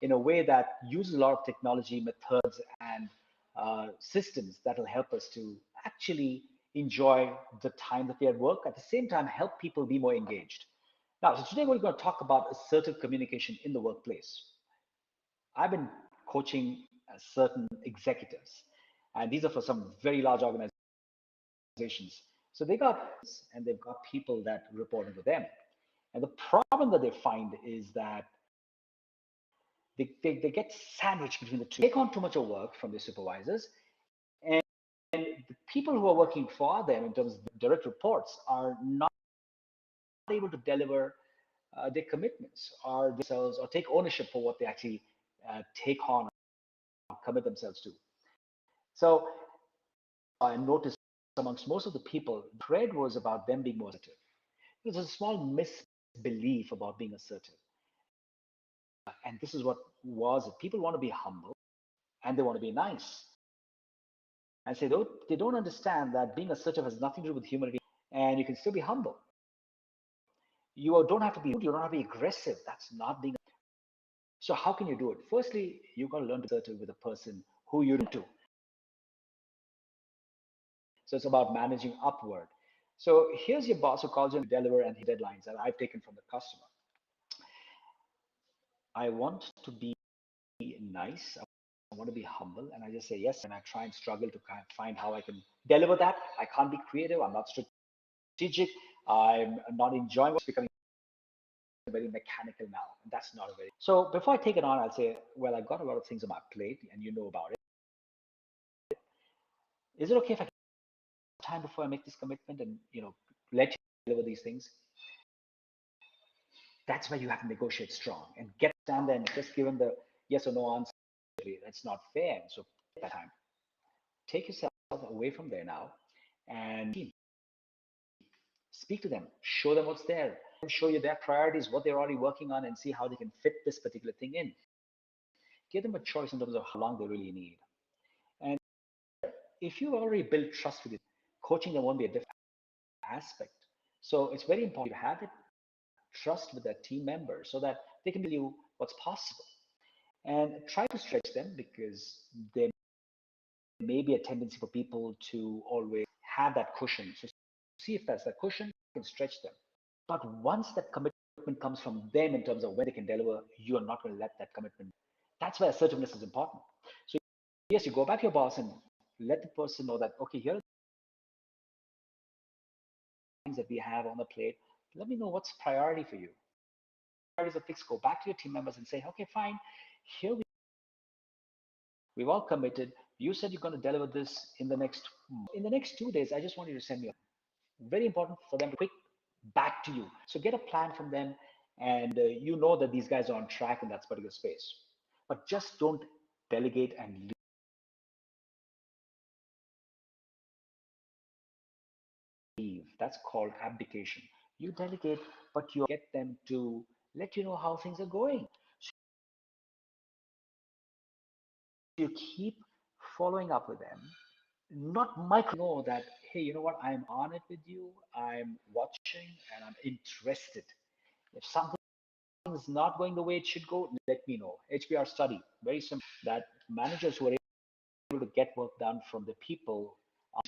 in a way that uses a lot of technology, methods, and systems that will help us to actually enjoy the time that we are at work, at the same time help people be more engaged. Now, so today we're going to talk about assertive communication in the workplace. I've been coaching certain executives, and these are for some very large organizations. So they got, and they've got people that report into them. And the problem that they find is that they get sandwiched between the two. They take on too much of work from their supervisors, and the people who are working for them in terms of direct reports are not able to deliver their commitments or themselves or take ownership for what they actually take on or commit themselves to. So I noticed amongst most of the people, the thread was about them being more assertive. There's a small misbelief about being assertive. And this is what was it. People want to be humble and they want to be nice. And say they don't understand that being assertive has nothing to do with humility and you can still be humble. You don't have to be rude, you don't have to be aggressive. That's not being. So how can you do it? Firstly, you've got to learn to be assertive with a person who you're into. So it's about managing upward. So here's your boss who calls you to deliver and deadlines that I've taken from the customer. I want to be nice. I want to be humble. And I just say yes. And I try and struggle to kind of find how I can deliver that. I can't be creative. I'm not strategic. I'm not enjoying what's becoming very mechanical now. And that's not a very. So before I take it on, I'll say, well, I've got a lot of things on my plate and you know about it. Is it okay if I time before I make this commitment and let you deliver these things? That's where you have to negotiate strong and get stand there and just give them the yes or no answer. That's not fair. So at that time, take yourself away from there now and speak to them, show them what's there, and show you their priorities, what they're already working on, and see how they can fit this particular thing in. Give them a choice in terms of how long they really need. And if you already built trust with it, coaching them won't be a different aspect. So it's very important to have it trust with their team members so that they can tell you what's possible and try to stretch them because there may be a tendency for people to always have that cushion. So see if that's that cushion, you can stretch them. But once that commitment comes from them in terms of when they can deliver, you are not going to let that commitment. That's why assertiveness is important. So yes, you go back to your boss and let the person know that, okay, here are the things that we have on the plate. Let me know what's priority for you. Priorities are fixed. Go back to your team members and say, okay, fine. Here we've all committed. You said you're going to deliver this in the next 2 days. I just want you to send me. Very important for them to quick back to you. So get a plan from them, and you know that these guys are on track in that particular space. But just don't delegate and leave. That's called abdication. You delegate, but you get them to let you know how things are going. So you keep following up with them, not micro know that, hey, you know what, I'm on it with you, I'm watching and I'm interested. If something is not going the way it should go, let me know. HBR study, very simple, that managers who are able to get work done from the people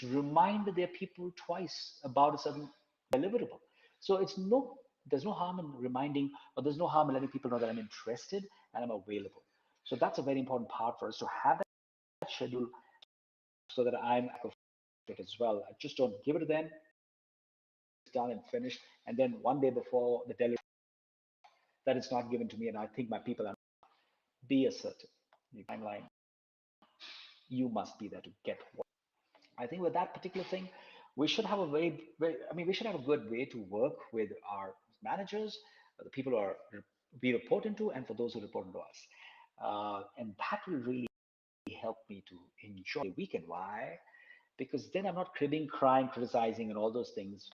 remind their people twice about a certain deliverable. So there's no harm in reminding, or there's no harm in letting people know that I'm interested and I'm available. So that's a very important part for us to have that schedule so that I'm it as well. I just don't give it to them, it's done and finished, and then one day before the delivery that it's not given to me, and I think my people are. Be assertive. Your timeline, you must be there to get what. I think with that particular thing, we should have a we should have a good way to work with our managers, the people who we report into, and for those who report into us. And that will really help me to enjoy the weekend. Why? Because then I'm not cribbing, crying, criticizing, and all those things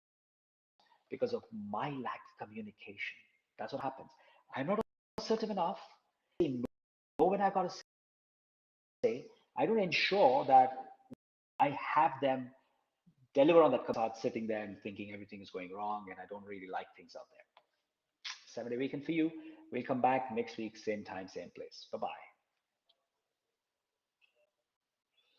because of my lack of communication. That's what happens. I'm not assertive enough. I know when I got to say. I don't ensure that I have them deliver on that start sitting there and thinking everything is going wrong and I don't really like things out there. 7-day weekend for you. We'll come back next week, same time, same place. Bye bye.